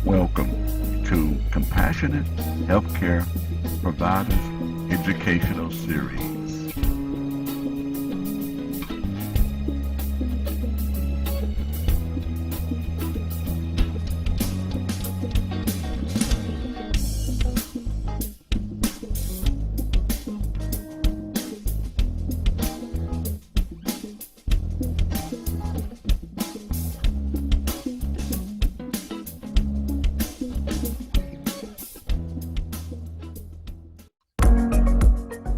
Welcome to Compassionate Healthcare Providers Educational Series.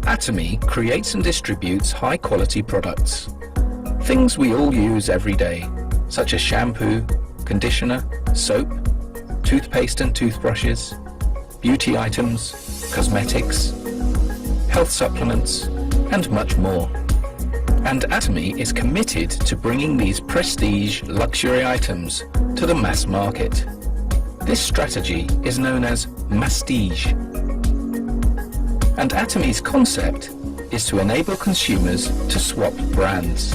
Atomy creates and distributes high-quality products. Things we all use every day, such as shampoo, conditioner, soap, toothpaste and toothbrushes, beauty items, cosmetics, health supplements, and much more. And Atomy is committed to bringing these prestige luxury items to the mass market. This strategy is known as mastige. And Atomy's concept is to enable consumers to swap brands.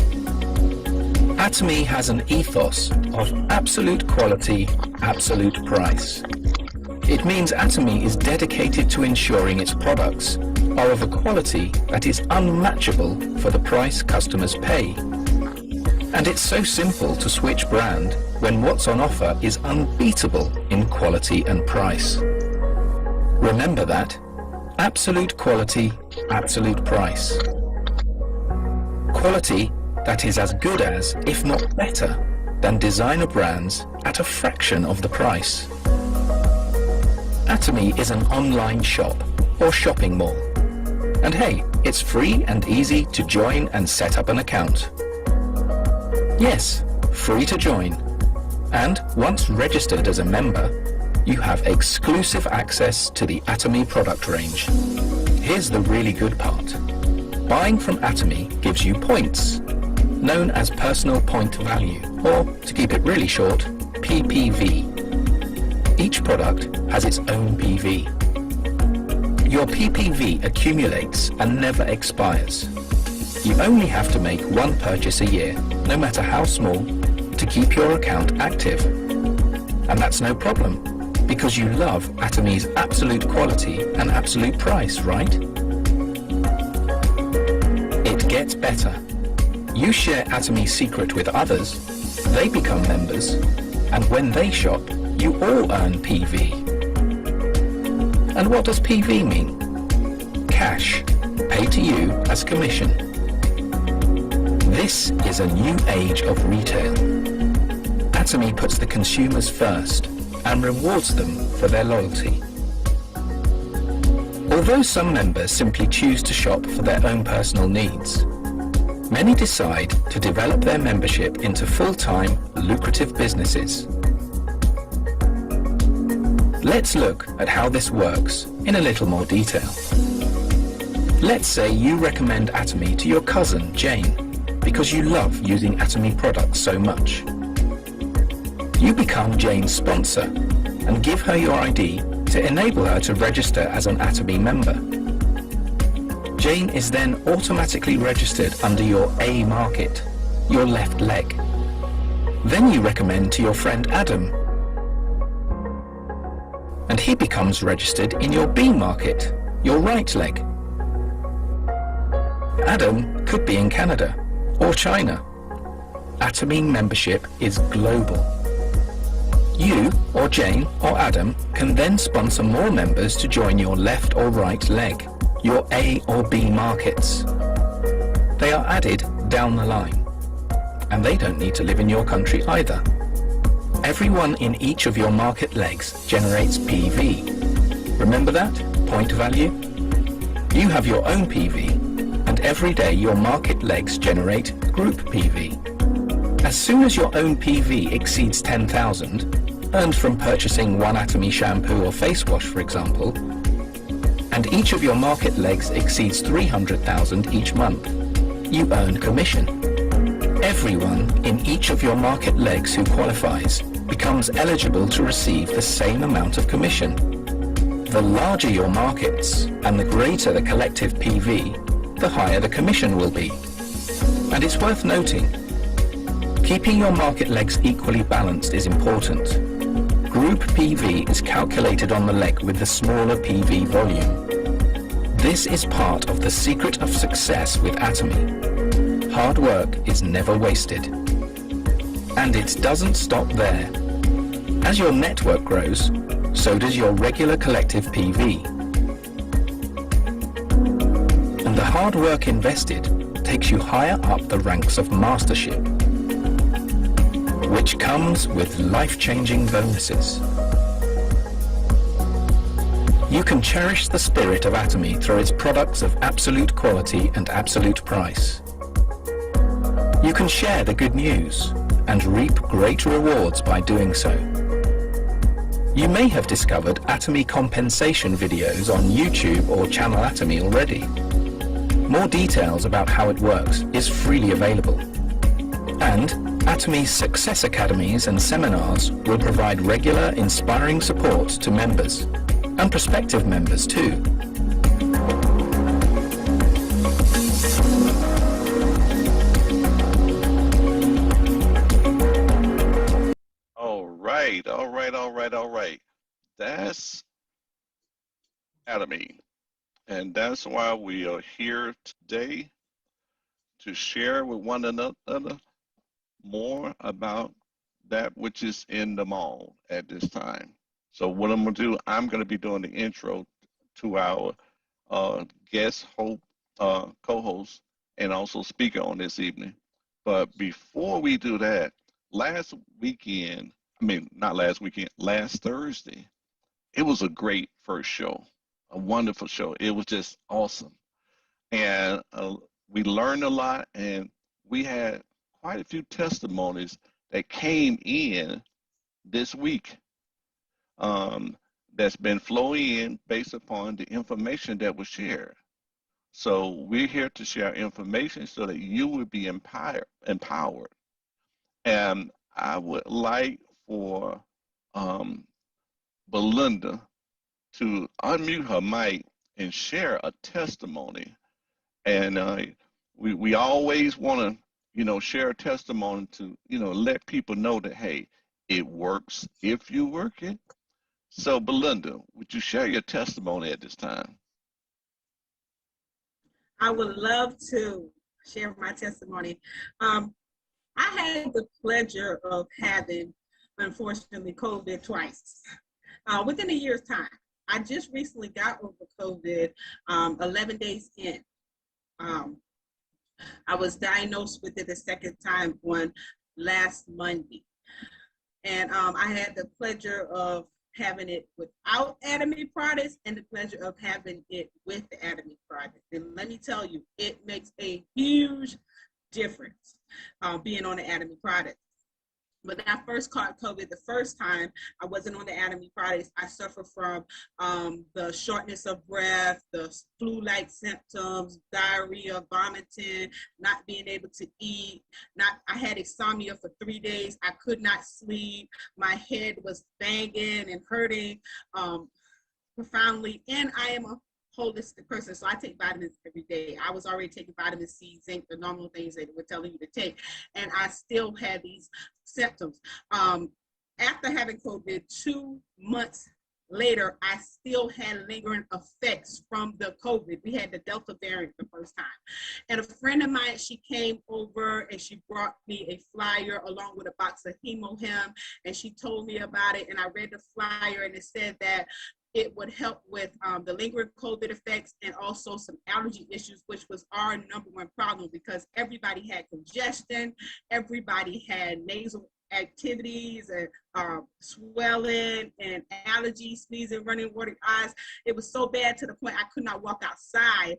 Atomy has an ethos of absolute quality, absolute price. It means Atomy is dedicated to ensuring its products are of a quality that is unmatchable for the price customers pay. And it's so simple to switch brand when what's on offer is unbeatable in quality and price. Remember that. Absolute quality, absolute price. Quality that is as good as, if not better, than designer brands at a fraction of the price. Atomy is an online shop or shopping mall. And hey, it's free and easy to join and set up an account. Yes, free to join. And once registered as a member, you have exclusive access to the Atomy product range. Here's the really good part. Buying from Atomy gives you points, known as personal point value, or to keep it really short, PPV. Each product has its own PV. Your PPV accumulates and never expires. You only have to make one purchase a year, no matter how small, to keep your account active. And that's no problem, because you love Atomy's absolute quality and absolute price, right? It gets better. You share Atomy's secret with others, they become members, and when they shop, you all earn PV. And what does PV mean? Cash, paid to you as commission. This is a new age of retail. Atomy puts the consumers first and rewards them for their loyalty. Although some members simply choose to shop for their own personal needs, many decide to develop their membership into full-time, lucrative businesses. Let's look at how this works in a little more detail. Let's say you recommend Atomy to your cousin, Jane, because you love using Atomy products so much. You become Jane's sponsor and give her your ID to enable her to register as an Atomy member. Jane is then automatically registered under your A market, your left leg. Then you recommend to your friend Adam, and he becomes registered in your B market, your right leg. Adam could be in Canada or China. Atomy membership is global. You, or Jane, or Adam can then sponsor more members to join your left or right leg, your A or B markets. They are added down the line, and they don't need to live in your country either. Everyone in each of your market legs generates PV. Remember that? Point value? You have your own PV, and every day your market legs generate group PV. As soon as your own PV exceeds 10,000, earned from purchasing one Atomy shampoo or face wash, for example, and each of your market legs exceeds 300,000 each month, you earn commission. Everyone in each of your market legs who qualifies becomes eligible to receive the same amount of commission. The larger your markets and the greater the collective PV, the higher the commission will be. And it's worth noting, keeping your market legs equally balanced is important. group PV is calculated on the leg with the smaller PV volume. This is part of the secret of success with Atomy. Hard work is never wasted. And it doesn't stop there. As your network grows, so does your regular collective PV. And the hard work invested takes you higher up the ranks of mastership, which comes with life-changing bonuses. You can cherish the spirit of Atomy through its products of absolute quality and absolute price. You can share the good news and reap great rewards by doing so. You may have discovered Atomy compensation videos on YouTube or Channel Atomy already. More details about how it works is freely available. And Atomy's Success Academies and seminars will provide regular, inspiring support to members, and prospective members too. All right. That's Atomy. And that's why we are here today, to share with one another more about that which is in the mall at this time. So what I'm going to do, I'm going to be doing the intro to our guest co-host and also speaker on this evening. But before we do that, last Thursday, it was a great first show, a wonderful show. It was just awesome. And we learned a lot, and we had quite a few testimonies that came in this week that's been flowing in based upon the information that was shared. So we're here to share information so that you will be empowered. And I would like for Belinda to unmute her mic and share a testimony. And we always want to, share a testimony to, let people know that, hey, it works if you work it. So Belinda, would you share your testimony at this time? I would love to share my testimony. I had the pleasure of having, unfortunately, COVID twice within a year's time. I just recently got over COVID 11 days in. I was diagnosed with it the second time on last Monday. And I had the pleasure of having it without Atomy products and the pleasure of having it with the Atomy products. And let me tell you, it makes a huge difference being on the Atomy products. When I first caught COVID the first time, I wasn't on the Atomy products. I suffered from the shortness of breath, the flu-like symptoms, diarrhea, vomiting, not being able to eat. I had insomnia for 3 days. I could not sleep. My head was banging and hurting profoundly. And I am a holistic person, so I take vitamins every day. I was already taking vitamin C, zinc, the normal things that we're telling you to take, and I still had these symptoms. After having COVID 2 months later, I still had lingering effects from the COVID. We had the Delta variant the first time, and a friend of mine, she came over and she brought me a flyer along with a box of HemoHim, and she told me about it, and I read the flyer, and it said that it would help with the lingering COVID effects and also some allergy issues, which was our #1 problem because everybody had congestion, everybody had nasal activities and swelling and allergies, sneezing, running water eyes. It was so bad to the point I could not walk outside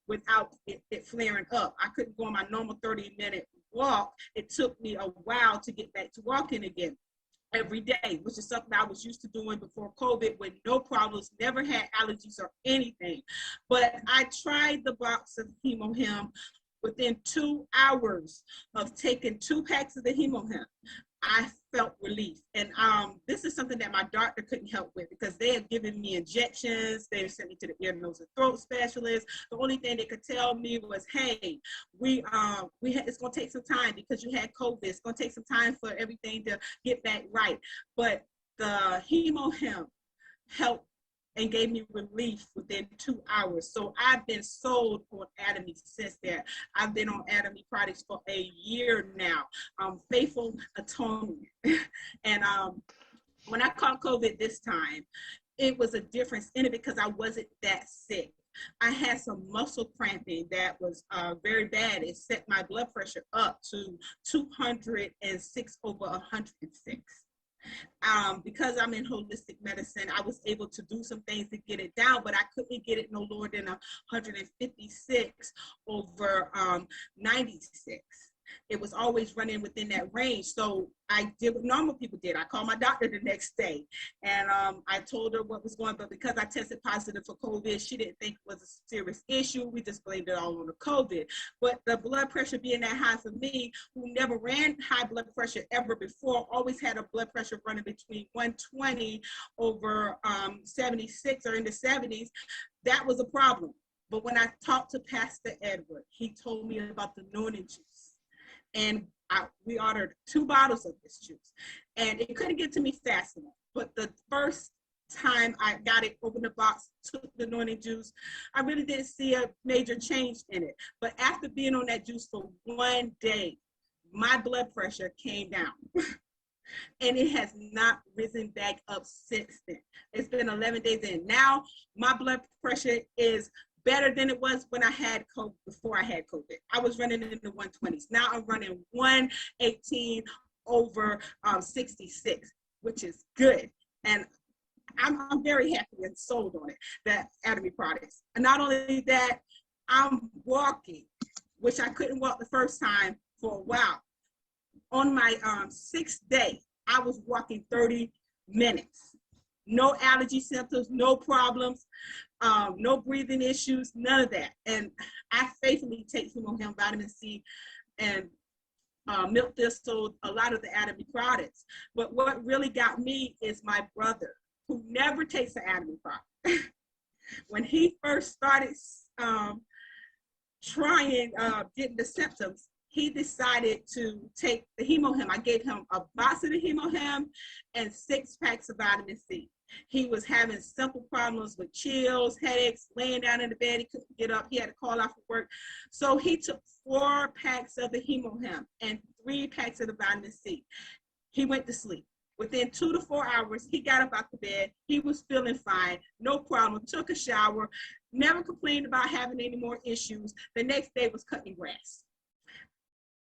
without it flaring up. I couldn't go on my normal 30-minute walk. It took me a while to get back to walking again every day, which is something I was used to doing before COVID with no problems, never had allergies or anything. But I tried the box of HemoHim. Within 2 hours of taking 2 packs of the HemoHim, I felt relief. And this is something that my doctor couldn't help with because they had given me injections. They sent me to the ear, nose, and throat specialist. The only thing they could tell me was, hey, it's going to take some time because you had COVID. It's going to take some time for everything to get back right. But the HemoHim helped and gave me relief within 2 hours. So I've been sold on Atomy since then. I've been on Atomy products for a year now. Faithful Atonement. And when I caught COVID this time, it was a difference in it because I wasn't that sick. I had some muscle cramping that was very bad. It set my blood pressure up to 206 over 106. Because I'm in holistic medicine, I was able to do some things to get it down, but I couldn't get it no lower than 156 over 96. It was always running within that range. So I did what normal people did. I called my doctor the next day and I told her what was going on, but because I tested positive for COVID, she didn't think it was a serious issue. We just blamed it all on the COVID. But the blood pressure being that high for me, who never ran high blood pressure ever before, always had a blood pressure running between 120 over 76 or in the 70s, that was a problem. But when I talked to Pastor Edward, he told me about the anointing juice. And we ordered 2 bottles of this juice, and it couldn't get to me fast enough. But the first time I got it, opened the box, took the anointing juice, I really didn't see a major change in it. But after being on that juice for 1 day, my blood pressure came down. And it has not risen back up since then. It's been 11 days in. Now, my blood pressure is better than it was when I had COVID, before I had COVID. I was running in the 120s. Now I'm running 118 over 66, which is good. And I'm very happy and sold on it, that Atomy products. And not only that, I'm walking, which I couldn't walk the first time for a while. On my 6th day, I was walking 30 minutes. No allergy symptoms, no problems, no breathing issues, none of that. And I faithfully take HemoHim, vitamin C, and milk thistle, a lot of the Atomy products. But what really got me is my brother, who never takes an Atomy product. When he first started trying getting the symptoms, he decided to take the HemoHim. I gave him a box of the HemoHim and 6 packs of vitamin C. He was having simple problems with chills, headaches, laying down in the bed. He couldn't get up. He had to call off from work. So he took 4 packs of the HemoHim and 3 packs of the vitamin C. He went to sleep. Within 2 to 4 hours, he got up out the bed. He was feeling fine, no problem, took a shower, never complained about having any more issues. The next day was cutting grass.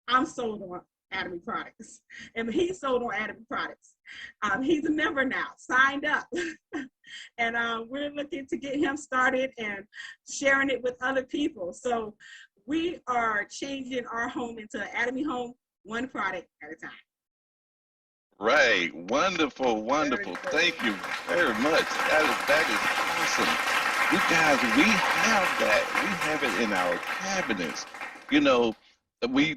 I'm sold on Atomy products, and he's sold on Atomy products. He's a member now, signed up, and we're looking to get him started and sharing it with other people. So we are changing our home into an Atomy home, 1 product at a time. Right. Wonderful, wonderful. Thank you very much. That is awesome. You guys, we have that. We have it in our cabinets. You know, we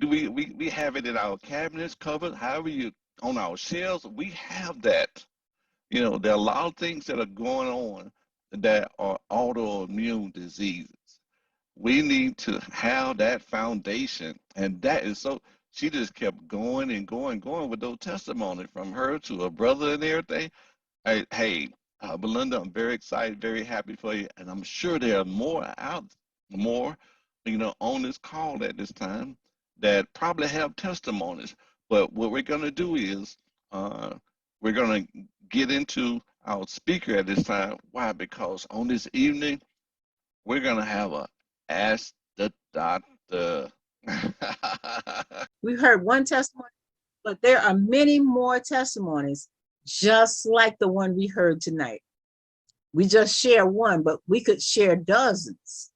have it in our cabinets covered, however you on our shelves, we have that. You know, there are a lot of things that are going on that are autoimmune diseases. We need to have that foundation, and that is so. She just kept going and going with those testimonies from her to her brother and everything. Hey, Belinda, I'm very excited, very happy for you, and I'm sure there are more, you know, on this call at this time that probably have testimonies. But what we're going to do is we're going to get into our speaker at this time. Why? Because on this evening, we're going to have a Ask the Doctor. We heard one testimony, but there are many more testimonies just like the one we heard tonight. We just share one, but we could share dozens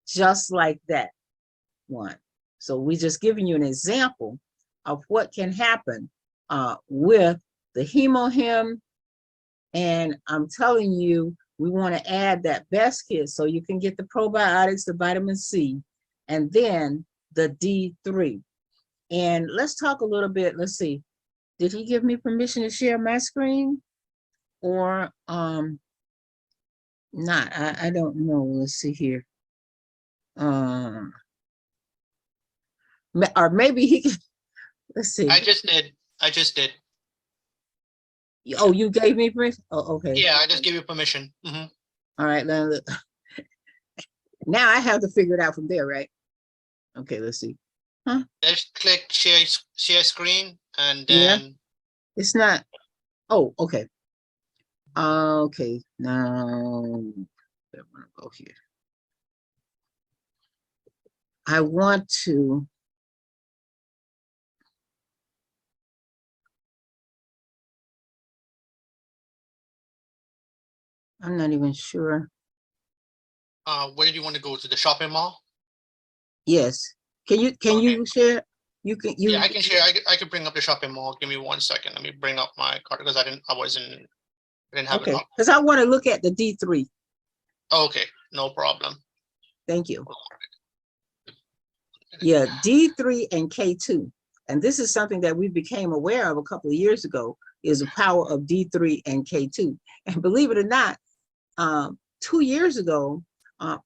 just like that one. So we just giving you an example of what can happen with the HemoHim. And I'm telling you, we want to add that best kit so you can get the probiotics, the vitamin C, and then the D3. And let's talk a little bit. Let's see. Did he give me permission to share my screen or not? I don't know. Let's see here. Or maybe he can, let's see. I just did. Oh, you gave me permission? Oh, okay. Yeah, I just gave you permission. Mhm. All right, now I have to figure it out from there, right? Okay, let's see. Huh? Just click share screen and Yeah, then it's not. Oh, okay. Okay, now I want to go here. I want to. I'm not even sure. where did you want to go, to the shopping mall? Yes. Can you Okay. share? You can Yeah, I can share. I could bring up the shopping mall. Give me 1 second. Let me bring up my card because I didn't have it okay. up. Because I want to look at the D3. Okay, no problem. Thank you. Yeah, D3 and K2. And this is something that we became aware of a couple of years ago, is the power of D3 and K2. And believe it or not, 2 years ago, I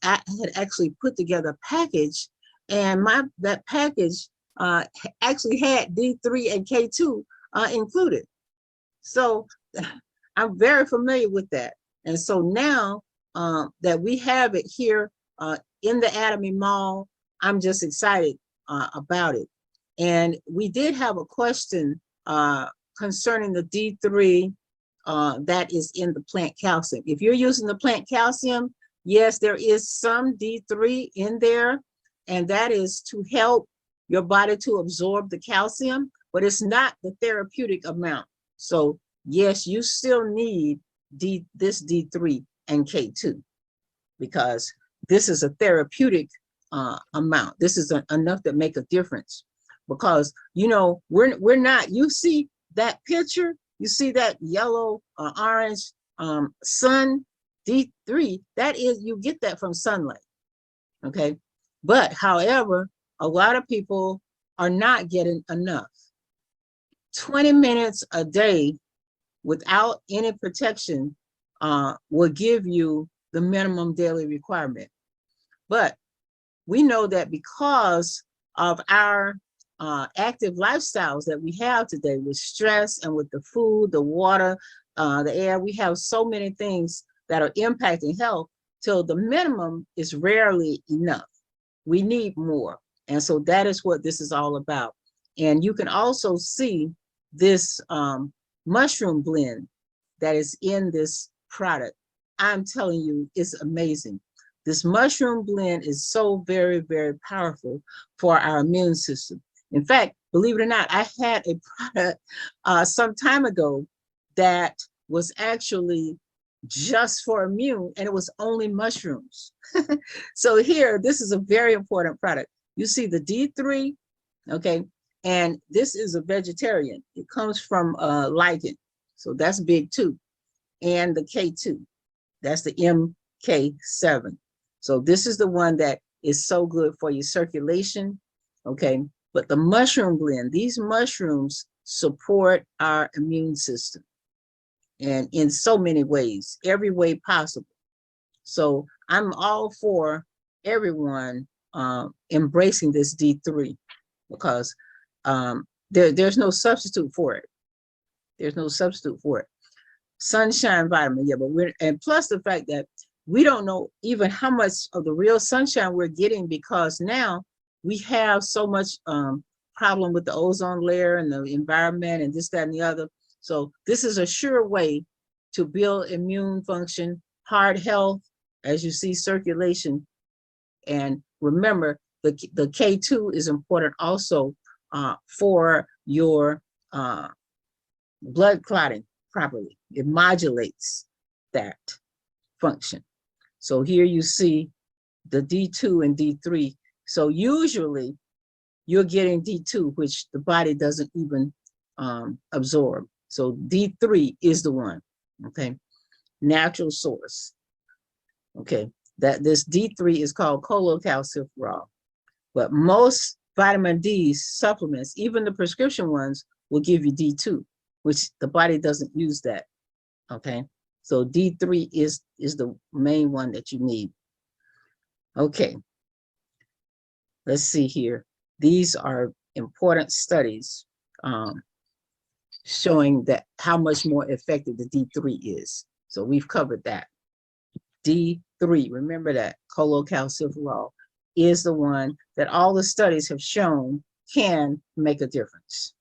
had actually put together a package, and that package actually had D3 and K2 included. So I'm very familiar with that. And so now that we have it here in the Atomy Mall, I'm just excited about it. And we did have a question concerning the D3 that is in the plant calcium. If you're using the plant calcium, yes, there is some D3 in there, and that is to help your body to absorb the calcium, but it's not the therapeutic amount. So yes, you still need this D3 and K2 because this is a therapeutic amount. This is enough to make a difference because, you know, we're not, you see that picture, you see that yellow orange sun, D3, that is, you get that from sunlight, okay? But however, a lot of people are not getting enough. 20 minutes a day without any protection will give you the minimum daily requirement. But we know that because of our active lifestyles that we have today with stress and with the food, the water, the air, we have so many things that are impacting health till the minimum is rarely enough. We need more. And so that is what this is all about. And you can also see this mushroom blend that is in this product. I'm telling you, it's amazing. This mushroom blend is so very, very powerful for our immune system. In fact, believe it or not, I had a product some time ago that was actually just for immune, and it was only mushrooms. So here, this is a very important product. You see the D3, okay, and this is a vegetarian. It comes from lichen, so that's big too. And the K2, that's the MK7. So this is the one that is so good for your circulation, okay? But the mushroom blend, these mushrooms support our immune system and in so many ways, every way possible. So I'm all for everyone embracing this D3 because there's no substitute for it. There's no substitute for it. Sunshine vitamin, yeah, but and plus the fact that we don't know even how much of the real sunshine we're getting because now we have so much problem with the ozone layer and the environment and this, that, and the other. So this is a sure way to build immune function, heart health, as you see, circulation. And remember, the K2 is important also for your blood clotting properly. It modulates that function. So here you see the D2 and D3. So usually you're getting D2, which the body doesn't even absorb. So D3 is the one, okay? Natural source, okay? That this D3 is called cholecalciferol. But most vitamin D supplements, even the prescription ones, will give you D2, which the body doesn't use that, okay? So D3 is the main one that you need. Okay, let's see here. These are important studies. showing that how much more effective the D3 is. So we've covered that. D3, remember that cholecalciferol is the one that all the studies have shown can make a difference.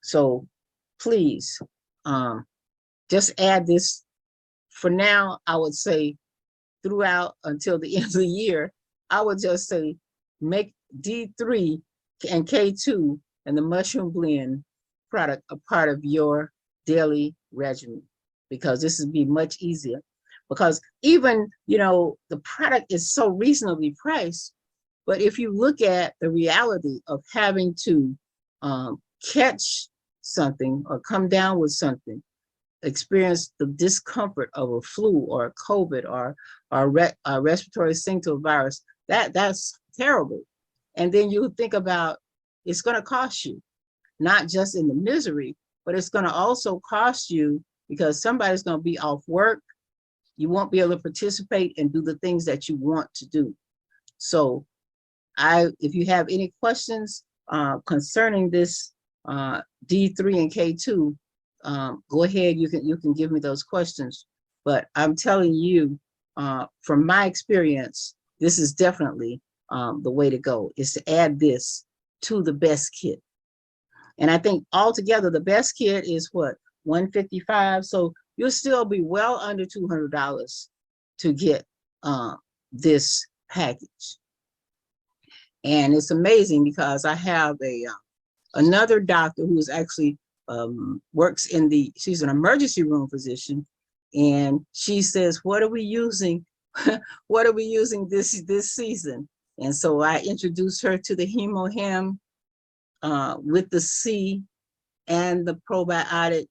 So please, just add this. For now, I would say throughout until the end of the year, I would just say make D3 and K2 and the mushroom blend product a part of your daily regimen, because this would be much easier. Because even, you know, the product is so reasonably priced, but if you look at the reality of having to catch something or come down with something, experience the discomfort of a flu or a COVID or a respiratory syncytial virus, that's terrible. And then you think about it's going to cost you, not just in the misery, but it's going to also cost you because somebody's going to be off work. You won't be able to participate and do the things that you want to do. So if you have any questions concerning this D3 and K2, go ahead, you can give me those questions. But I'm telling you, from my experience, this is definitely the way to go, is to add this to the best kit. And I think altogether the best kit is what, $155. So you'll still be well under $200 to get this package. And it's amazing because I have another doctor who is actually works in she's an emergency room physician, and she says, what are we using? What are we using this season? And so I introduced her to the HemoHem with the C and the probiotic.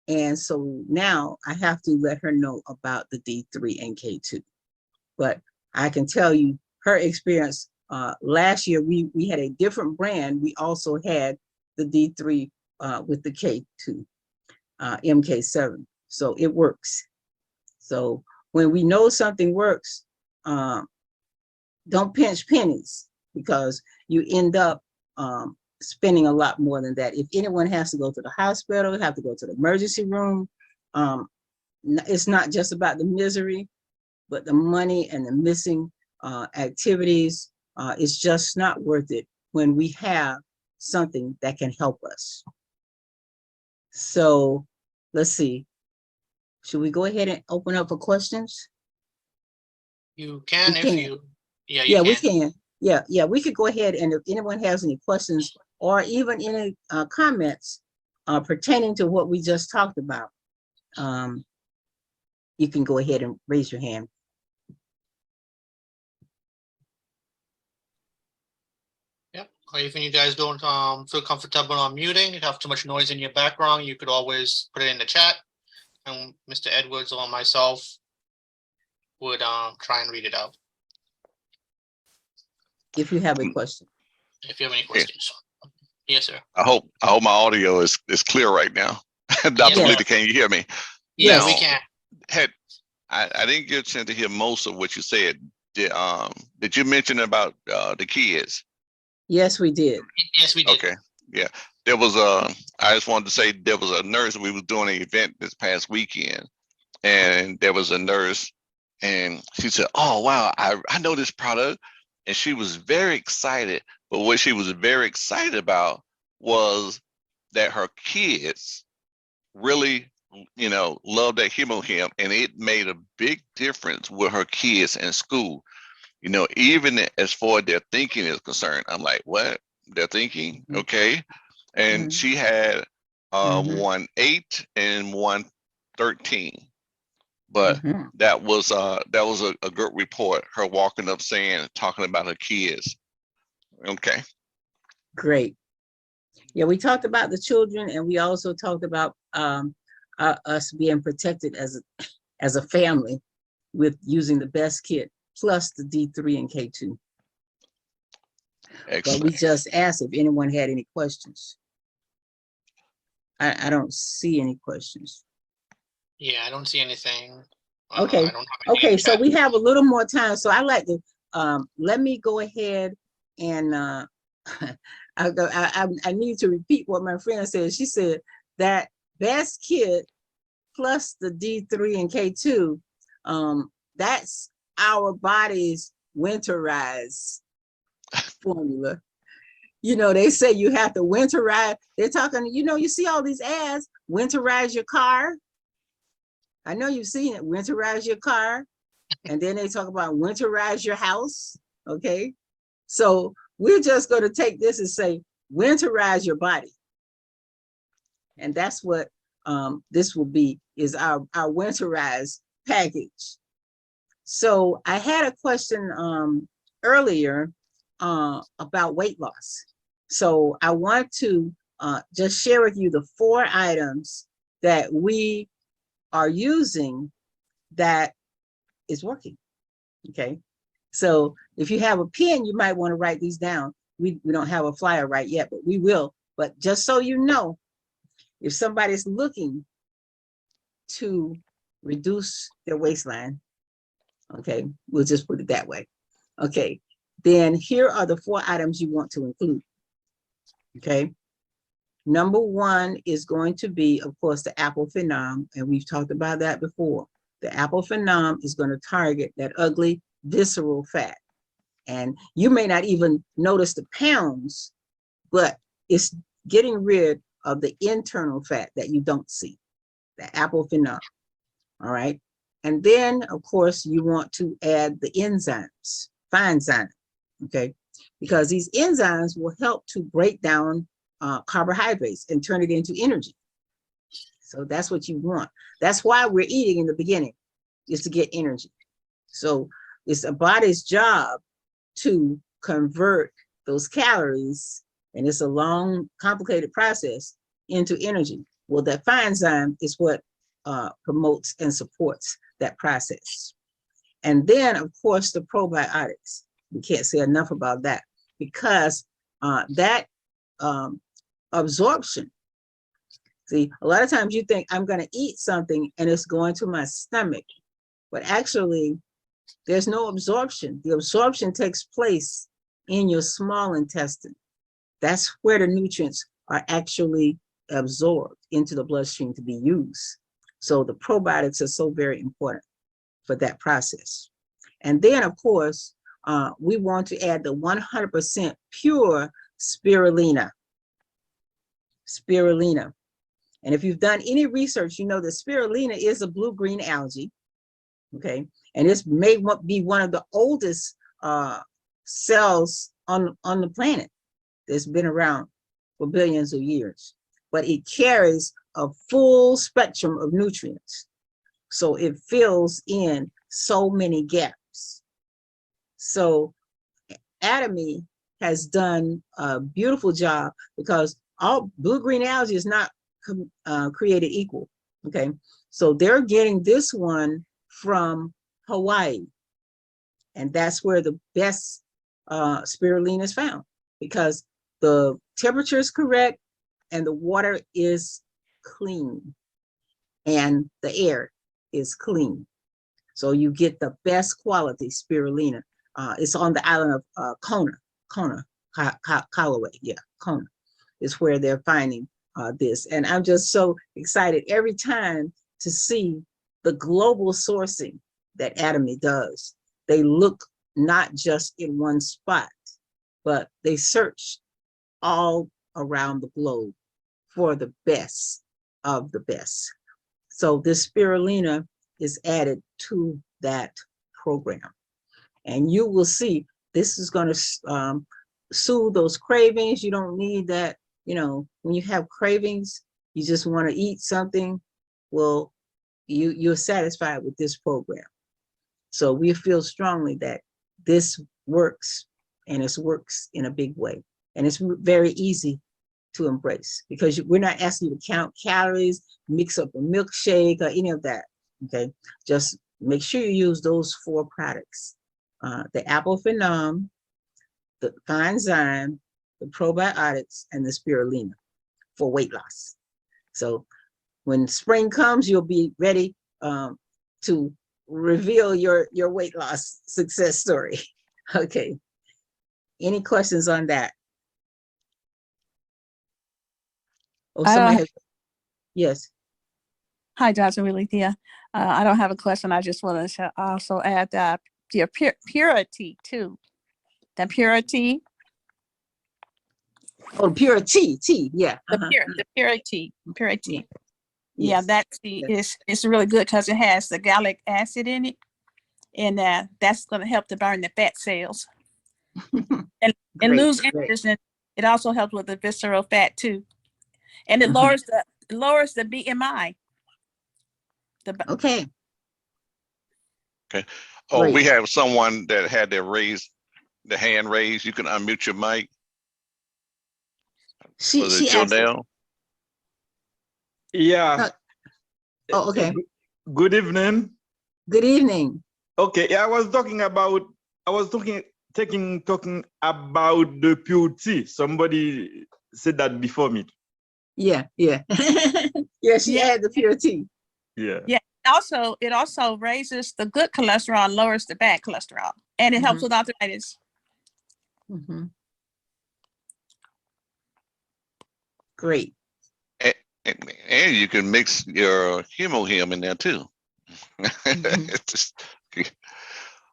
And so now I have to let her know about the D3 and K2. But I can tell you her experience, last year we had a different brand. We also had the D3 with the K2, MK7. So it works. So when we know something works, don't pinch pennies, because you end up spending a lot more than that. If anyone has to go to the hospital, have to go to the emergency room, it's not just about the misery, but the money and the missing activities. It's just not worth it when we have something that can help us. So let's see. Should we go ahead and open up for questions? You can, We if can. you, yeah, Yeah, you we can. can. Yeah, we could go ahead, and if anyone has any questions or even any comments pertaining to what we just talked about, you can go ahead and raise your hand. Yep. Or even you guys don't feel comfortable on muting, you have too much noise in your background, you could always put it in the chat, and Mr. Edwards or myself would try and read it out If you have a question. if you have any questions. Yes, sir. I hope my audio is clear right now. Dr. Yes, Yeah. Lita, can you hear me? Yeah, Now, we can. I didn't get a chance to hear most of what you said. Did you mention about the kids? Yes, we did. Yes, we did. Okay, yeah. There was I just wanted to say there was a nurse. We was doing an event this past weekend, and there was a nurse, and she said, "Oh wow, I know this product," and she was very excited. But what she was very excited about was that her kids really, loved that HemoHem, and it made a big difference with her kids in school. Even as far as their thinking is concerned. I'm like, what? Their thinking? Okay. And she had 1-8 and 1-13. But that was a good report. Her walking up talking about her kids. Okay. Great. Yeah, we talked about the children, and we also talked about us being protected as a family with using the best kit plus the D3 and K2. Excellent. But we just asked if anyone had any questions. I don't see any questions. Yeah, I don't see anything. Okay. I don't have any Okay, in so chat. we have a little more time. So I like to let me go ahead and I need to repeat what my friend said. She said that best kit plus the D3 and K2, that's our body's winterize formula. You know, they say you have to winterize. They're talking, you know, you see all these ads, winterize your car. I know you've seen it, winterize your car. And then they talk about winterize your house. Okay. So we're just going to take this and say, winterize your body. And that's what this will be, is our winterize package. So I had a question earlier about weight loss. So I want to just share with you the 4 items that we are using that is working. Okay. So if you have a pen, you might want to write these down. We don't have a flyer right yet, but we will. But just so you know, if somebody's looking to reduce their waistline, okay, we'll just put it that way. Okay, then here are the 4 items you want to include. Okay, number 1 is going to be, of course, the apple phenom, and we've talked about that before. The apple phenom is going to target that ugly visceral fat. And you may not even notice the pounds, but it's getting rid of the internal fat that you don't see, the apple phenom. All right. And then, of course, you want to add the enzymes, enzyme, okay? Because these enzymes will help to break down carbohydrates and turn it into energy. So that's what you want. That's why we're eating in the beginning, is to get energy. So it's the body's job to convert those calories, and it's a long, complicated process, into energy. Well, that enzyme is what promotes and supports that process. And then, of course, the probiotics. We can't say enough about that, because that absorption, see, a lot of times you think I'm going to eat something and it's going to my stomach, but actually there's no absorption. The absorption takes place in your small intestine. That's where the nutrients are actually absorbed into the bloodstream to be used. So the probiotics are so very important for that process. And then, of course, we want to add the 100% pure spirulina. Spirulina. And if you've done any research, you know that spirulina is a blue-green algae, okay? And this may be one of the oldest cells on the planet that's been around for billions of years. But it carries a full spectrum of nutrients. So it fills in so many gaps. So Atomy has done a beautiful job, because all blue-green algae is not created equal, okay? So they're getting this one from Hawaii, and that's where the best spirulina is found, because the temperature is correct and the water is clean and the air is clean. So you get the best quality spirulina. It's on the island of Kona, Callaway, yeah, Kona is where they're finding this. And I'm just so excited every time to see the global sourcing that Atomy does. They look not just in one spot, but they search all around the globe for the best of the best. So this spirulina is added to that program. And you will see this is going to soothe those cravings. You don't need that, you know, when you have cravings, you just want to eat something. Well, you're satisfied with this program. So we feel strongly that this works, and it works in a big way. And it's very easy to embrace, because we're not asking you to count calories, mix up a milkshake or any of that, okay? Just make sure you use those 4 products. The apple phenom, the enzyme, the probiotics, and the spirulina for weight loss. So when spring comes, you'll be ready to reveal your weight loss success story. Okay. Any questions on that? Oh, somebody has. Yes. Hi, Dr. Willithia. I don't have a question. I just want to also add that your purity too. The purity, Oh, pure tea. Yeah. the purity. Yeah. Yeah, Yes. that tea Yes. is really good because it has the gallic acid in it, and that's going to help to burn the fat cells and Great, lose great. interest. And it also helps with the visceral fat too, and it Uh-huh. lowers the BMI. Okay. Oh, Great. we have someone that had their hand raised. You can unmute your mic. Was it She asked. Jonelle? Yeah. Oh, okay. Good evening. Good evening. Okay, yeah, I was talking about the pure tea. Somebody said that before me. Yeah. Yeah, she Yeah. had the pure tea. Yeah. Yeah. It also raises the good cholesterol and lowers the bad cholesterol, and it helps with arthritis. Mm-hmm. Great. And you can mix your hemohim in there too. The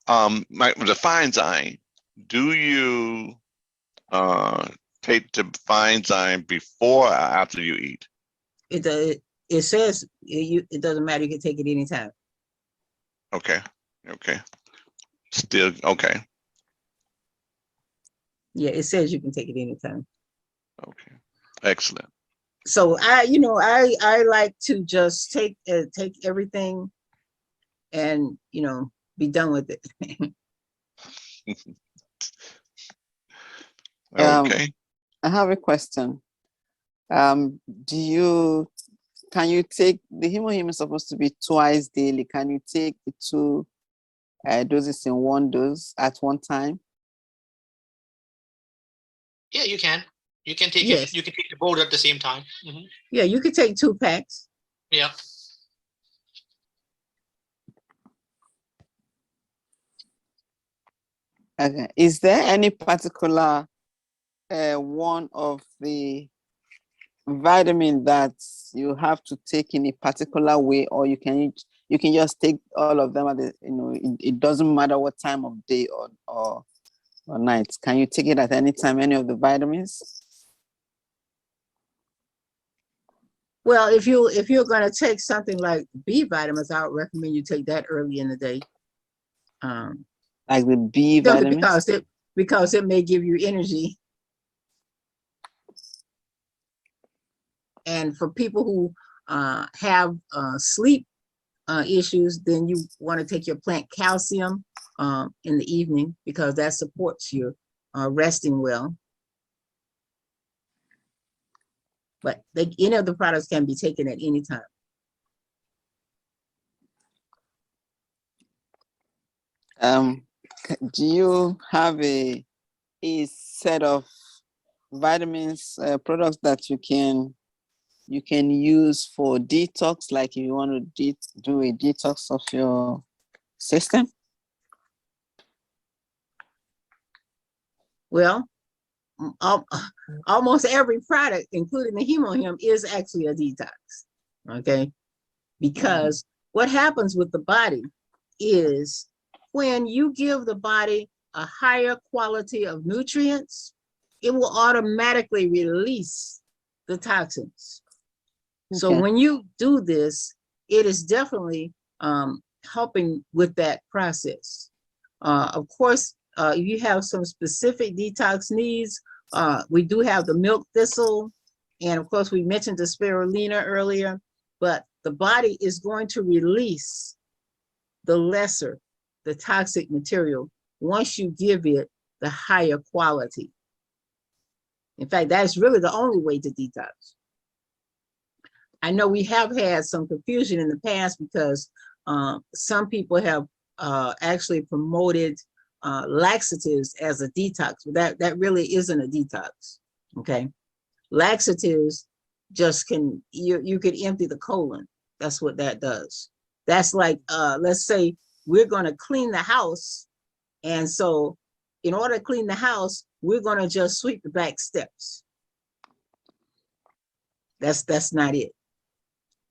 Feinzyme, do you take the Feinzyme before or after you eat? It says it doesn't matter. You can take it anytime. Okay. Still okay. Yeah, it says you can take it anytime. Okay. Excellent. So I like to just take everything and be done with it. Okay. I have a question. Can you take the hemohim is supposed to be twice daily? Can you take the two doses in one dose at one time? Yeah, you can. You can take Yes. it. You can take the both at the same time. Yeah, you could take 2 packs. Yeah. Okay. Is there any particular one of the vitamin that you have to take in a particular way, or you can just take all of them at the, it doesn't matter what time of day or night? Can you take it at any time, any of the vitamins? Well, if you're going to take something like B vitamins, I would recommend you take that early in the day. Like the B vitamins? Because it may give you energy. And for people who have sleep issues, then you want to take your plant calcium in the evening, because that supports your resting well. But any of the products can be taken at any time. Do you have a set of vitamins products that you can use for detox, like if you want to do a detox of your system? Well, almost every product, including the hemohim, is actually a detox. Okay, because what happens with the body is when you give the body a higher quality of nutrients, it will automatically release the toxins. Okay. So when you do this, it is definitely helping with that process. Of course, if you have some specific detox needs, we do have the milk thistle, and of course we mentioned the spirulina earlier, but the body is going to release the toxic material once you give it the higher quality. In fact, that's really the only way to detox. I know we have had some confusion in the past because some people have actually promoted laxatives as a detox. That really isn't a detox, okay? Laxatives just you could empty the colon. That's what that does. That's like, let's say we're gonna clean the house, and so in order to clean the house, we're gonna just sweep the back steps. That's not it.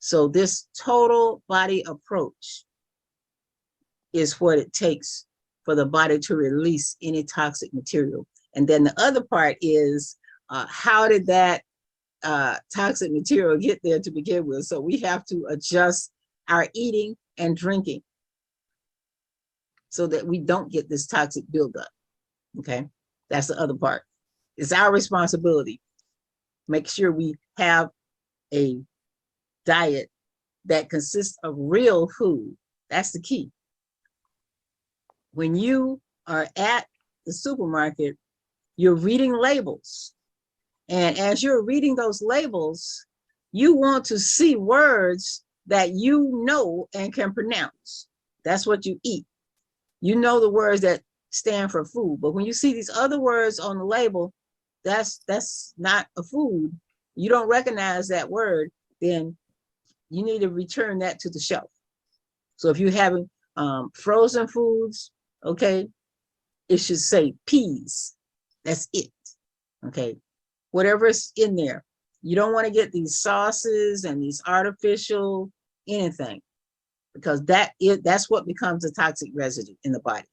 So this total body approach is what it takes for the body to release any toxic material. And then the other part is, how did that toxic material get there to begin with? So we have to adjust our eating and drinking so that we don't get this toxic buildup. Okay, that's the other part. It's our responsibility. Make sure we have a diet that consists of real food. That's the key. When you are at the supermarket, you're reading labels. And as you're reading those labels, you want to see words that you know and can pronounce. That's what you eat. You know the words that stand for food, but when you see these other words on the label, that's not a food. You don't recognize that word, then you need to return that to the shelf. So if you're having frozen foods, okay, it should say peas. That's it. Okay, whatever's in there. You don't want to get these sauces and these artificial anything, because that's what becomes a toxic residue in the body.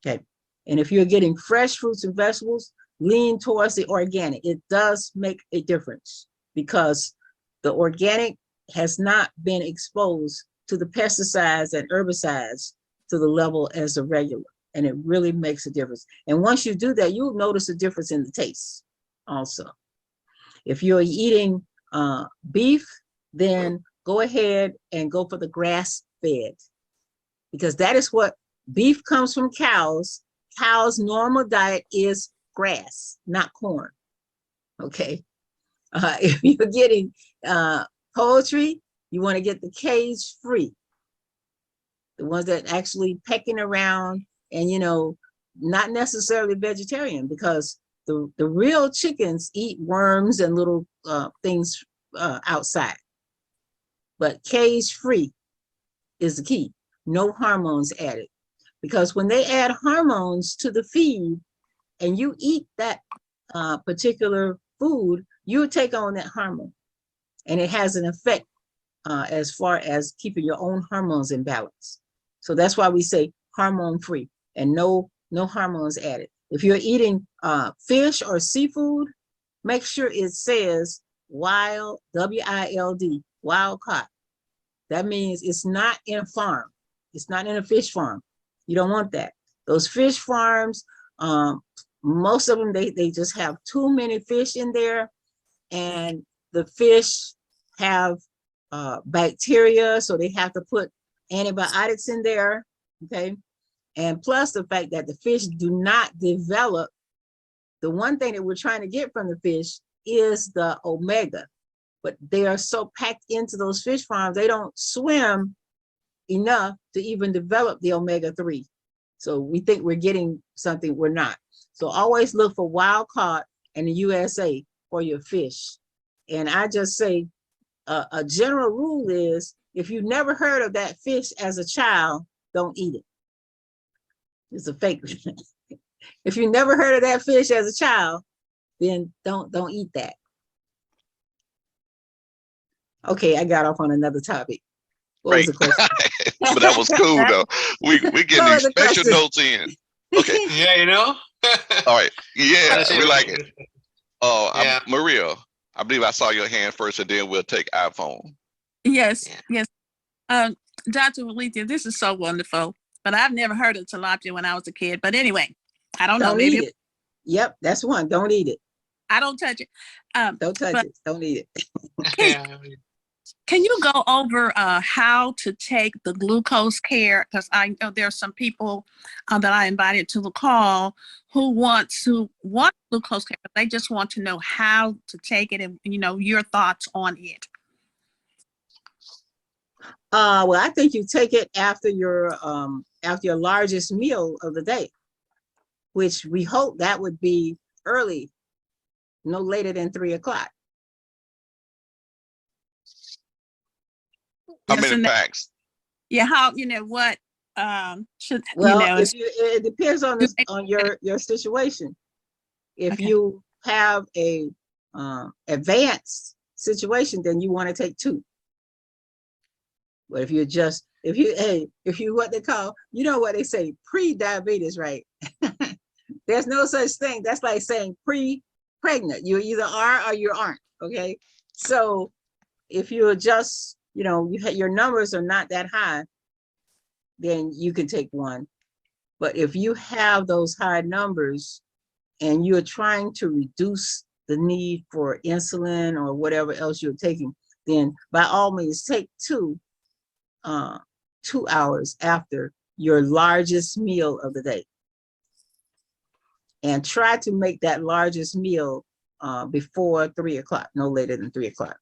Okay, and if you're getting fresh fruits and vegetables, lean towards the organic. It does make a difference because the organic has not been exposed to the pesticides and herbicides to the level as the regular, and it really makes a difference. And once you do that, you'll notice a difference in the taste also. If you're eating beef, then go ahead and go for the grass-fed, because that is what beef comes from cows. Cows' normal diet is grass, not corn. Okay. If you're getting poultry, you want to get the cage-free, the ones that actually pecking around and, you know, not necessarily vegetarian, because the real chickens eat worms and little things outside. But cage-free is the key. No hormones added. Because when they add hormones to the feed and you eat that particular food, you take on that hormone. And it has an effect as far as keeping your own hormones in balance. So that's why we say hormone-free and no hormones added. If you're eating fish or seafood, make sure it says wild, W-I-L-D, wild caught. That means it's not in a farm. It's not in a fish farm. You don't want that. Those fish farms, most of them, they just have too many fish in there, and the fish have bacteria, so they have to put antibiotics in there, okay? And plus the fact that the fish do not develop, the one thing that we're trying to get from the fish is the omega, but they are so packed into those fish farms, they don't swim enough to even develop the omega-3. So we think we're getting something we're not. So always look for wild caught in the USA for your fish. And I just say a general rule is, if you never heard of that fish as a child, don't eat it. It's a fake. If you never heard of that fish as a child, then don't eat that. Okay, I got off on another topic. What was the question? But that was cool though. We getting these special notes in. Okay. Yeah, you know. All right. Yeah, Honestly, we like it. Oh, yeah. Maria, I believe I saw your hand first, and then we'll take iPhone. Yes, yes. Dr. Walithia, this is so wonderful, but I've never heard of tilapia when I was a kid. But anyway, I don't know. Don't Maybe eat it. Yep, that's one. Don't eat it. I don't touch it. Don't touch it. Don't eat it. Can you go over how to take the glucose care? Because I know there are some people that I invited to the call who want glucose care, but they just want to know how to take it and, you know, your thoughts on it. Well, I think you take it after your largest meal of the day, which we hope that would be early, no later than 3 o'clock. How many packs? Yeah, how, you know, what should, well, you know, it depends on this, on your situation. If you have a advanced situation, then you want to take 2. But if you're just, if you what they call, you know what they say, pre-diabetes, right? There's no such thing. That's like saying pre-pregnant. You either are or you aren't. Okay. So if you're just, your numbers are not that high, then you can take one. But if you have those high numbers and you're trying to reduce the need for insulin or whatever else you're taking, then by all means take 2 hours after your largest meal of the day. And try to make that largest meal before 3 o'clock, no later than 3 o'clock.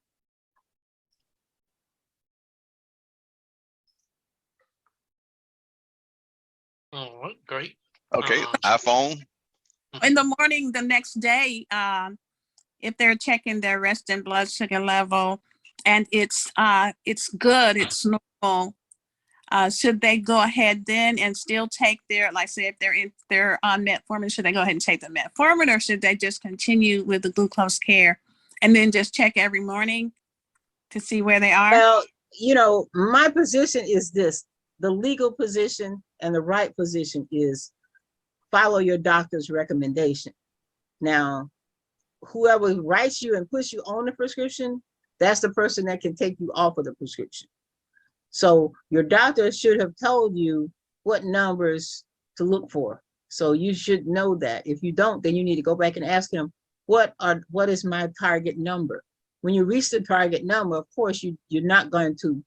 All right, great. Okay, iPhone. In the morning, the next day, if they're checking their resting blood sugar level and it's good, it's normal, should they go ahead then and still take their, like say if they're on metformin, should they go ahead and take the metformin, or should they just continue with the glucose care and then just check every morning to see where they are? Well, my position is this: the legal position and the right position is follow your doctor's recommendation. Now, whoever writes you and puts you on the prescription, that's the person that can take you off of the prescription. So your doctor should have told you what numbers to look for. So you should know that. If you don't, then you need to go back and ask him, what is my target number? When you reach the target number, of course, you're not going to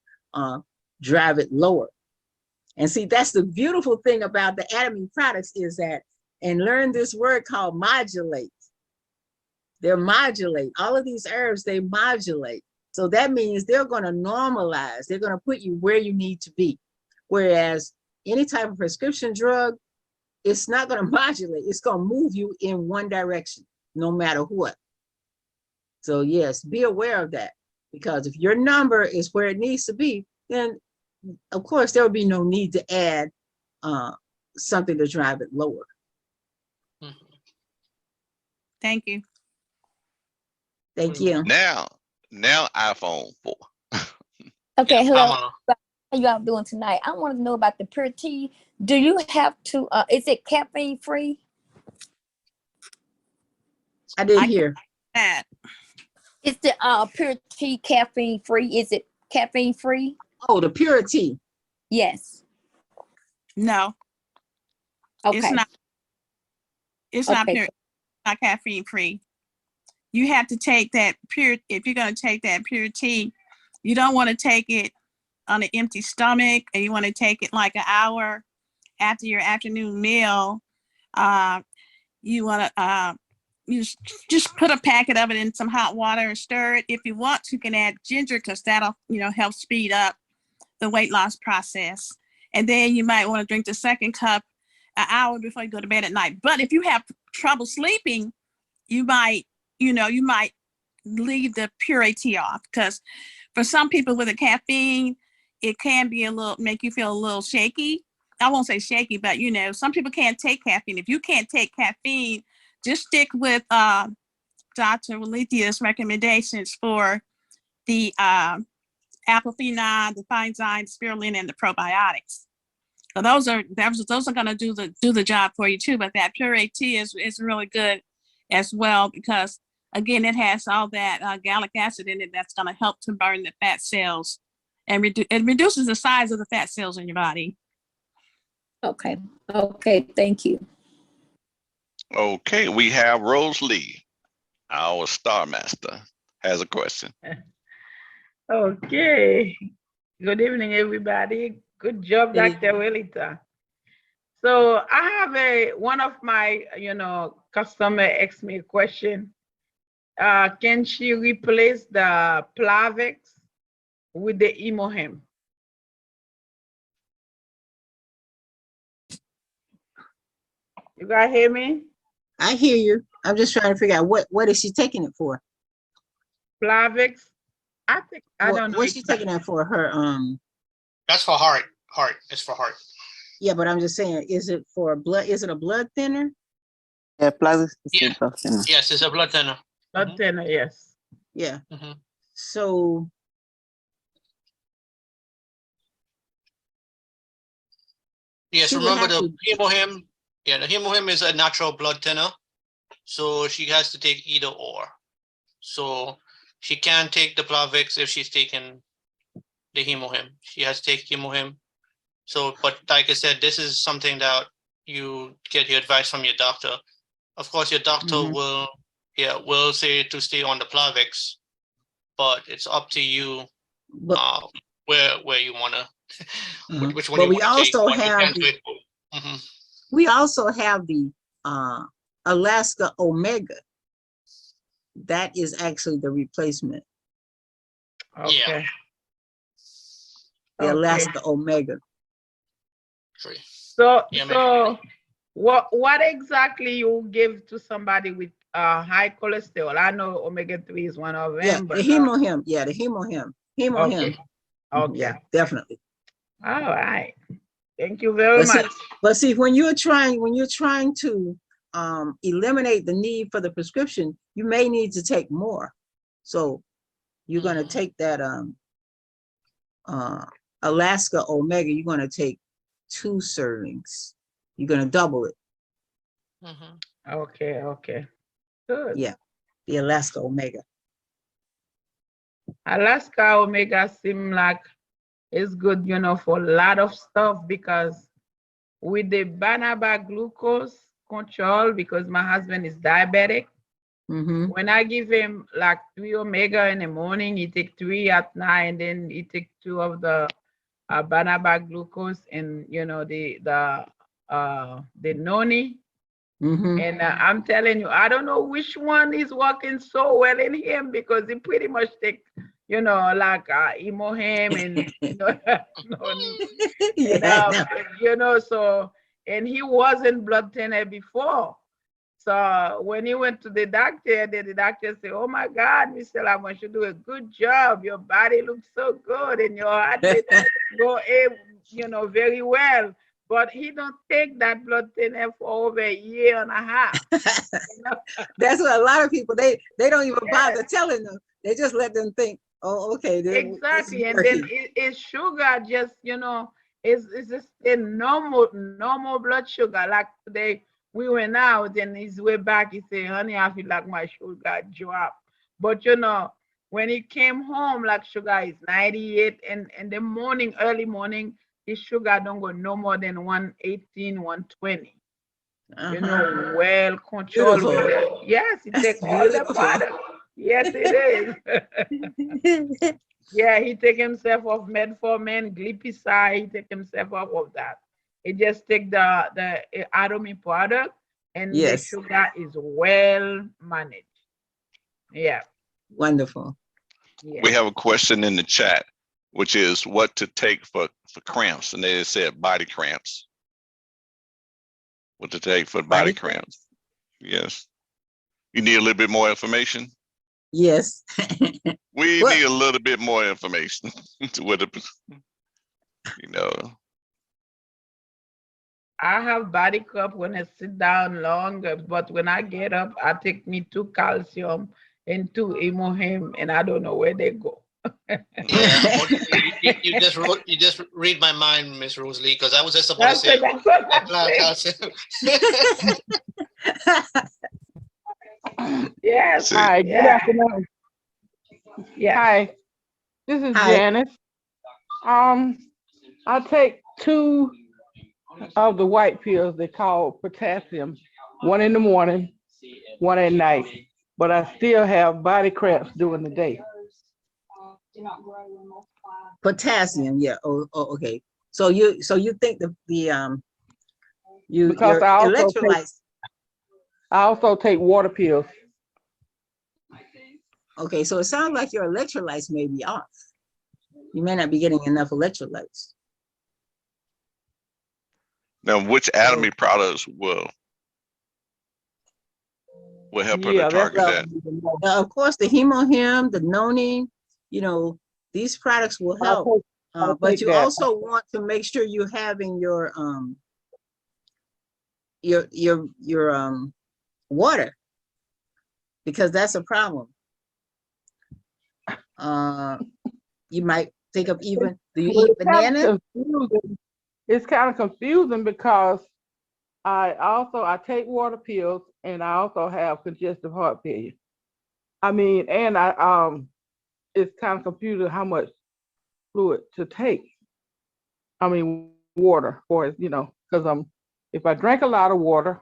drive it lower. And see, that's the beautiful thing about the Atomine products is that, and learn this word called modulate. They're modulate. All of these herbs, they modulate. So that means they're going to normalize. They're going to put you where you need to be. Whereas any type of prescription drug, it's not going to modulate. It's going to move you in one direction, no matter what. So yes, be aware of that. Because if your number is where it needs to be, then of course there will be no need to add something to drive it lower. Thank you. Thank you. Now iPhone 4. Okay, Yeah, hello. How y'all doing tonight? I want to know about the pure tea. Do you have to, is it caffeine free? I didn't hear. That. Is the pure tea caffeine free? Is it caffeine free? Oh, the purity. Yes. No, Okay. it's not. It's not Okay. pure, not caffeine free. You have to take that pure, if you're going to take that pure tea, you don't want to take it on an empty stomach, and you want to take it like an hour after your afternoon meal. You want to you just put a packet of it in some hot water and stir it. If you want to, you can add ginger, because that'll help speed up the weight loss process. And then you might want to drink the second cup an hour before you go to bed at night. But if you have trouble sleeping, you might leave the pure tea off, because for some people with the caffeine, it can be make you feel a little shaky. I won't say shaky, but some people can't take caffeine. If you can't take caffeine, just stick with Dr. Walithia's recommendations for the apple-phenol, the thiazide, spirulina, and the probiotics. So those are going to do the job for you too. But that puree tea is really good as well, because again, it has all that gallic acid in it that's going to help to burn the fat cells, and it reduces the size of the fat cells in your body. Okay. Okay. Thank you. Okay, we have Rose Lee, our Star Master, has a question. Okay. Good evening, everybody. Good job, Good Dr. Willita. So I have one of my, customer asked me a question. Can she replace the Plavix with the Imohem? You guys hear me? I hear you. I'm just trying to figure out what is she taking it for? Plavix. I don't know. What's she taking that for? Her That's for heart. It's for heart. Yeah, but I'm just saying, is it for blood? Is it a blood thinner? Yeah, plastic Yeah. Yes, it's a blood thinner. Blood thinner, yes. Yeah. Mhm. So Yes, She would remember have the to- hemohim. Yeah, the hemohim is a natural blood thinner, so she has to take either or. So she can take the Plavix if she's taking the hemohim. She has to take hemohim. So, but like I said, this is something that you get your advice from your doctor. Of course, your doctor Mhm. will say to stay on the Plavix, but it's up to you But, where you wanna which one but you we wanna take. also But you have can't do the, it both. Mhm. we also have the Alaska Omega. That is actually the replacement, Okay. the Okay. Alaska Omega. True. So, Yeah, so what exactly you give to somebody with high cholesterol? I know omega-3 is one of Yeah, them, the but hemohim. Yeah, the hemohim. Hemohim. okay. Okay. Yeah, definitely. All right. Thank you very But see, much. but see, when you're trying to eliminate the need for the prescription, you may need to take more. So you're going to take that Alaska Omega, you're going to take 2 servings. You're going to double it. Mhm. Okay, okay. Good. Yeah, the Alaska Omega. Alaska Omega seem like it's good, you know, for a lot of stuff because with the Banaba glucose control, because my husband is diabetic, Mm-hmm. when I give him like 3 omega in the morning, he take 3 at night, and then he take 2 of the Banaba glucose and you know the noni. Mm-hmm. And I'm telling you, I don't know which one is working so well in him because he pretty much take, you know, like Imohem and you know, noni. And, Yeah, no. you know, so and he wasn't blood thinner before. So when he went to the doctor, the doctor said, "Oh my God, Mr. Lamont, you do a good job. Your body looks so good, and your heart rate go, you know, very well." But he don't take that blood thinner for over a year and a half. You know? That's what a lot of people, they don't even bother telling them. They just let them think, oh, okay, this is Exactly, and then working. it's sugar just, you know, it's just a normal blood sugar. Like today, we went out and he's way back. He said, "Honey, I feel like my sugar dropped." But you know, when he came home, like sugar is 98, and in the morning, early morning, his sugar don't go no more than 118, 120. You know, well controlled. Beautiful. Yes, he That's take all the beautiful. product. Yes, it is. Yeah, he take himself off metformin, glipizide. He take himself off of that. He just take the Atomy product, and the Yes, sugar is well managed. Yeah, wonderful. We yeah. have a question in the chat, which is what to take for cramps, and they said body cramps. What to take for body cramps? Yes. You need a little bit more information. Yes. We Well- need a little bit more information to what the, you know. I have body cramp when I sit down long, but when I get up, I take me 2 calcium and 2 Imohem, and I don't know where they go. Yeah, well, you just read my mind, Miss Rosalie, because I was just about to That's say it, that's what apply I say. calcium. Yes. See, Hi, good Yeah. afternoon. Yeah. Hi, this is Hi. Janice. I take 2 of the white pills they call potassium, 1 in the morning, 1 at night, but I still have body cramps during the day. Potassium, yeah. Oh, okay. So you think your Because I electrolytes. also take water pills. Okay, so it sounds like your electrolytes may be off. You may not be getting enough electrolytes. now which Atomy products will help her to Yeah, that's target what I that? need to know. Of course, the Hemohim, the Noni, you know, these products will help. I'll But take you that. also want to make sure you're having your water, because that's a problem. You might think of even, do you Well, eat it's kind of banana? confusing. it's kind of confusing because I take water pills and I also have congestive heart failure. I mean, and it's kind of confusing how much fluid to take. I mean, water for it, because if I drink a lot of water,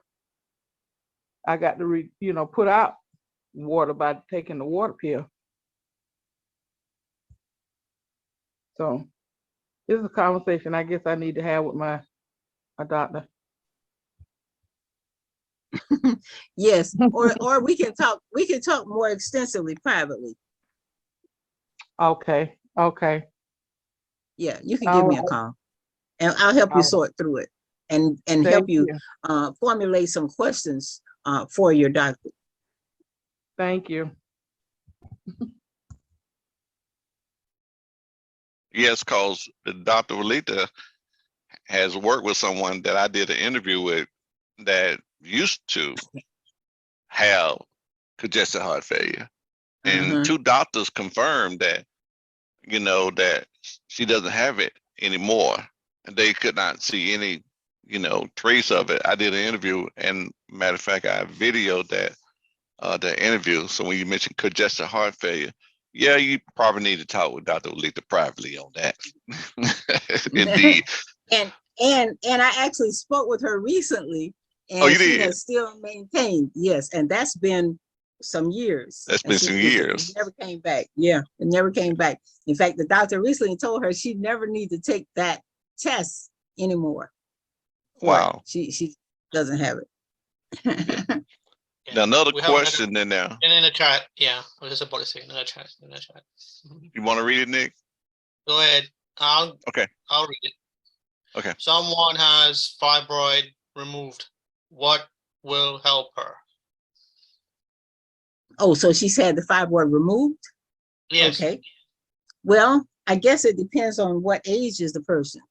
I got to put out water by taking the water pill. So this is a conversation I guess I need to have with my doctor. Yes, or we can talk more extensively privately. Okay. Yeah, you can All give me a right. call and I'll help you All right. sort through it and help Thank you you. formulate some questions for your doctor. Thank you. Yes, because Dr. Walita has worked with someone that I did an interview with that used to have congestive heart failure. And two doctors confirmed that, that she doesn't have it anymore. And they could not see any, trace of it. I did an interview, and matter of fact, I videoed that interview. So when you mentioned congestive heart failure, yeah, you probably need to talk with Dr. Walita privately on that. Indeed. And I actually spoke with her recently, and you she did? has still maintained, yes, and that's been some years. That's been some It years. never came back. Yeah, it never came back. In fact, the doctor recently told her she never need to take that test anymore. Wow. She doesn't have it. Yeah. Now another We have another- question in there. And in the chat, yeah, I was just about to say another chat. You want to read it, Nick? Go ahead. I'll read it. Okay. Someone has fibroid removed. What will help her? Oh, so she's had the fibroid removed? Yes. Okay. Well, I guess it depends on what age is the person.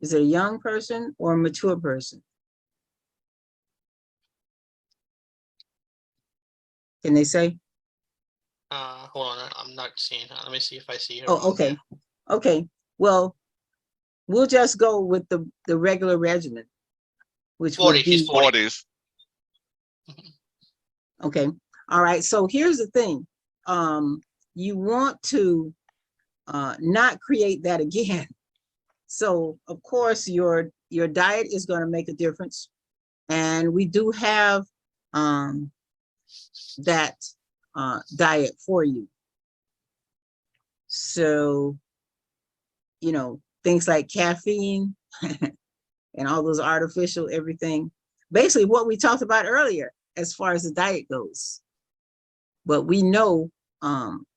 Is it a young person or a mature person? Can they say? Hold on, I'm not seeing her. Let me see if I see her. Oh, okay. Okay. Well, we'll just go with the regular regimen, which 40, would be she's 40. 40s. Okay. All right. So here's the thing. You want to not create that again. So of course your diet is going to make a difference. And we do have that diet for you. So, things like caffeine and all those artificial everything. Basically what we talked about earlier as far as the diet goes. But we know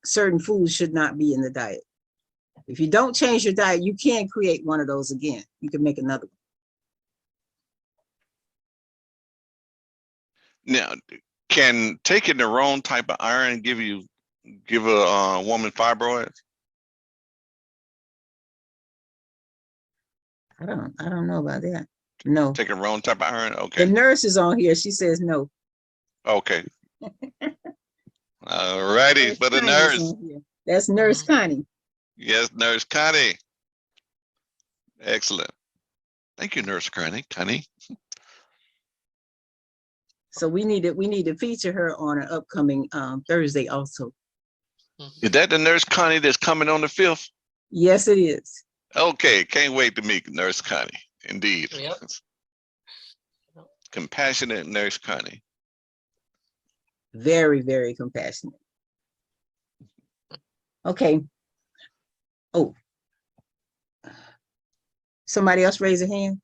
certain foods should not be in the diet. If you don't change your diet, you can create one of those again. You can make another one. Now, can taking the wrong type of iron give a woman fibroids? I don't know about that. No. Taking wrong type of iron? Okay. The nurse is on here. She says no. Okay. All righty, for the nurse. That's Nurse Connie. Yes, Nurse Connie. Excellent. Thank you, Nurse Connie. So we need to feature her on an upcoming Thursday also. Is that the Nurse Connie that's coming on the 5th? Yes, it is. Okay, can't wait to meet Nurse Connie. Indeed. Yep. Compassionate Nurse Connie. Very, very compassionate. Okay. Oh. Somebody else raise a hand?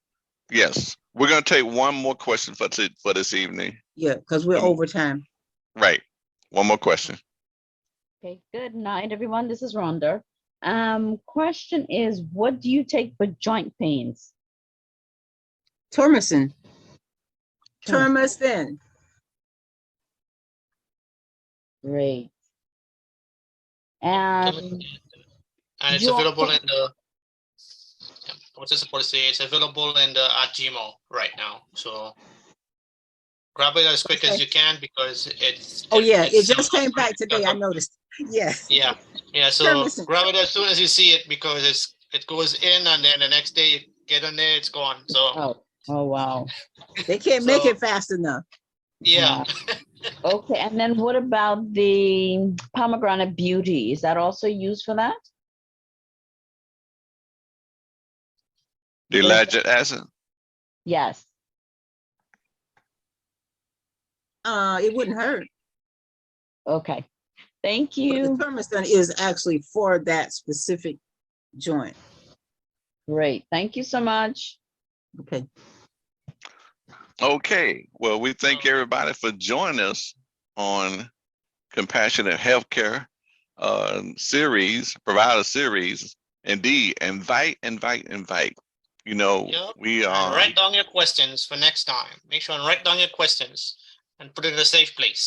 Yes. We're going to take one more question for this evening. Yeah, because we're over time. Right. One more question. Okay, good night, everyone. This is Rhonda. Question is, what do you take for joint pains? Turmacin. Turmacin. Great. And it's available in the, what's it supposed to say? It's available in the Gmo right now. So grab it as quick as you can because it's. Oh yeah, it just came back today. I noticed. Yes. Yeah. So grab it as soon as you see it because It goes in and then the next day you get in there, it's gone. So Oh, wow. They can't make So- it fast enough. yeah. Okay, and then what about the pomegranate beauty? Is that also used for that? The ellagic acid. Yes. It wouldn't hurt. Okay. Thank But the you. Termiston is actually for that specific joint. Great. Thank you so much. Okay. Okay, well, we thank everybody for joining us on Compassionate Healthcare series, provider series. Indeed, invite. You know, Yep. we And are. write down your questions for next time. Make sure and write down your questions and put it in a safe place.